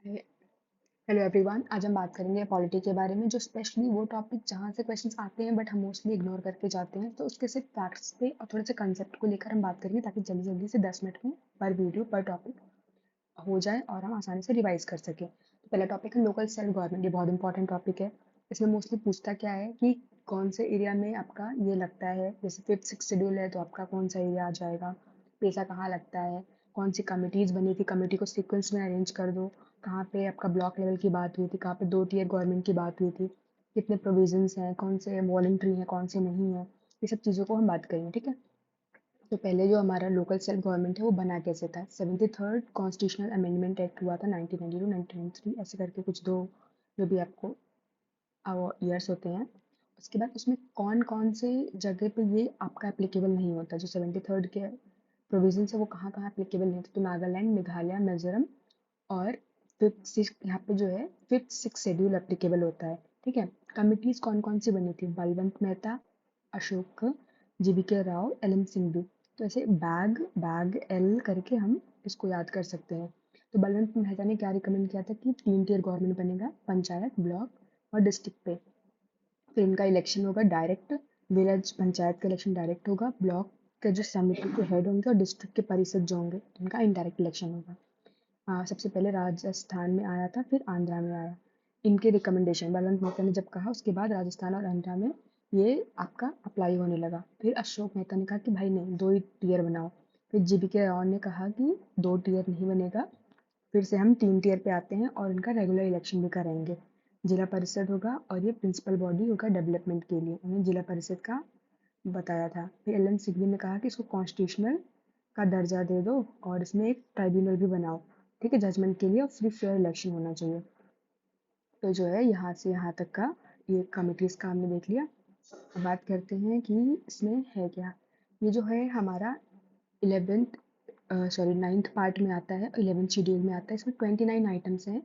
Hello everyone, आज हम बात करेंगे पॉलिटी के बारे में, जो स्पेशली वो टॉपिक जहाँ से क्वेश्चंस आते हैं बट हम मोस्टली इग्नोर करके जाते हैं। तो उसके सिर्फ फैक्ट्स पे और थोड़े से कंसेप्ट को लेकर हम बात करेंगे, ताकि जल्दी जल्दी से 10 मिनट में पर वीडियो पर टॉपिक हो जाए और हम आसानी से रिवाइज कर सकें। तो पहला टॉपिक है लोकल सेल्फ गवर्नमेंट। ये बहुत इंपॉर्टेंट टॉपिक है। इसमें मोस्टली पूछता क्या है कि कौन से एरिया में आपका ये लगता है, जैसे फिफ्थ सिक्स शेड्यूल है तो आपका कौन सा एरिया आ जाएगा, पैसा कहाँ लगता है, कौन सी कमिटीज़ बनी थी, कमिटी को सीक्वेंस में अरेंज कर दो, कहाँ पे आपका ब्लॉक लेवल की बात हुई थी, कहाँ पे 2 टियर गवर्नमेंट की बात हुई थी, कितने प्रोविजंस हैं, कौन से वॉलंटरी हैं, कौन से नहीं है। ये सब चीज़ों को हम बात करेंगे, ठीक है। तो पहले जो हमारा लोकल सेल्फ गवर्नमेंट है वो बना कैसे था। 73rd कॉन्स्टिट्यूशनल अमेंडमेंट एक्ट हुआ था 1992 1993 ऐसे करके कुछ दो जो भी आपको ईयर्स होते हैं। उसके बाद उसमें कौन कौन से जगह पे ये आपका एप्लीकेबल नहीं होता, जो 73rd के प्रोविजन है वो कहाँ कहाँ एप्लीकेबल नहीं होता। तो नागालैंड, मेघालय, मिजोरम और फिफ्थ सिक्स, यहाँ पे जो है फिफ्थ सिक्स शेड्यूल एप्लीकेबल होता है, ठीक है। कमिटीज कौन कौन सी बनी थी, Balwant Mehta, Ashok, GBK Rao, L M Singhvi. तो ऐसे बैग बैग एल करके हम इसको याद कर सकते हैं। तो बलवंत मेहता ने क्या रिकमेंड किया था कि 3 टियर गवर्नमेंट बनेगा, पंचायत, ब्लॉक और डिस्ट्रिक्ट पे। फिर इनका इलेक्शन होगा डायरेक्ट, विलेज पंचायत का इलेक्शन डायरेक्ट होगा, ब्लॉक के जो समिति के हेड होंगे और डिस्ट्रिक्ट के परिषद जो होंगे उनका इनडायरेक्ट इलेक्शन होगा। सबसे पहले राजस्थान में आया था, फिर आंध्रा में आया। इनके रिकमेंडेशन बलवंत मेहता ने जब कहा, उसके बाद राजस्थान और आंध्रा में ये आपका अप्लाई होने लगा। फिर अशोक मेहता ने कहा कि भाई नहीं, 2 ही टियर बनाओ। फिर जीबीके राव ने कहा कि 2 टियर नहीं बनेगा, फिर से हम 3 टियर पे आते हैं और इनका रेगुलर इलेक्शन भी कराएंगे। जिला परिषद होगा और ये प्रिंसिपल बॉडी होगा डेवलपमेंट के लिए, उन्हें जिला परिषद का बताया था। फिर एल एन सिंघवी ने कहा कि इसको कॉन्स्टिट्यूशनल का दर्जा दे दो और इसमें एक ट्राइब्यूनल भी बनाओ, ठीक है, जजमेंट के लिए, और फ्री फेयर इलेक्शन होना चाहिए। तो जो है यहाँ से यहाँ तक का ये कमिटीज़ का हमने देख लिया। अब बात करते हैं कि इसमें है क्या। ये जो है हमारा 11th सॉरी 9th पार्ट में आता है, 11th शेड्यूल में आता है। इसमें 29 आइटम्स हैं,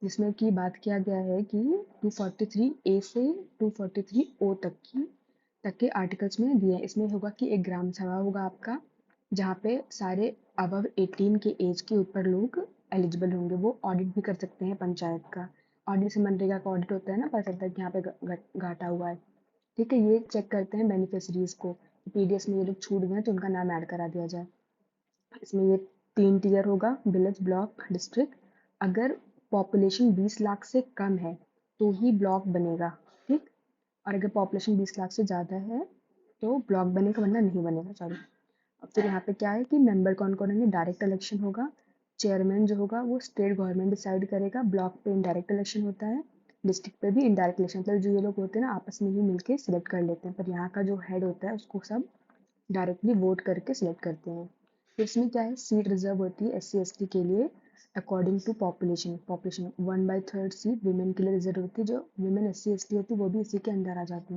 जिसमें कि बात किया गया है कि 243 ए से 243 ओ तक के आर्टिकल्स में दिए हैं। इसमें होगा कि एक ग्राम सभा होगा आपका, जहाँ पे सारे अबव 18 के एज के ऊपर लोग एलिजिबल होंगे। वो ऑडिट भी कर सकते हैं पंचायत का। ऑडिट से मनरेगा का ऑडिट होता है ना, पता चलता है कि यहाँ पे घाटा हुआ है, ठीक है। ये चेक करते हैं बेनिफिशरीज को, पीडीएस में ये लोग छूट गए हैं तो उनका नाम ऐड करा दिया जाए। इसमें ये 3 टियर होगा, विलेज, ब्लॉक, डिस्ट्रिक्ट। अगर पॉपुलेशन 20 लाख से कम है तो ही ब्लॉक बनेगा, ठीक। और अगर पॉपुलेशन 20 लाख से ज़्यादा है तो ब्लॉक बनेगा, वरना नहीं बनेगा, सॉरी। अब फिर यहाँ पे क्या है कि मेंबर कौन कौन होंगे, डायरेक्ट इलेक्शन होगा। चेयरमैन जो होगा वो स्टेट गवर्नमेंट डिसाइड करेगा। ब्लॉक पे इनडायरेक्ट इलेक्शन होता है, डिस्ट्रिक्ट पे भी इनडायरेक्ट इलेक्शन, मतलब जो ये लोग होते हैं ना आपस में ही मिलके सिलेक्ट कर लेते हैं, पर यहाँ का जो हेड होता है उसको सब डायरेक्टली वोट करके सिलेक्ट करते हैं। तो इसमें क्या है, सीट रिजर्व होती है एस सी एस टी के लिए according to population. Population 1/3 seat women के लिए रिजर्व होती है, जो women S C S T होती है वो भी इसी के अंदर आ जाती हैं।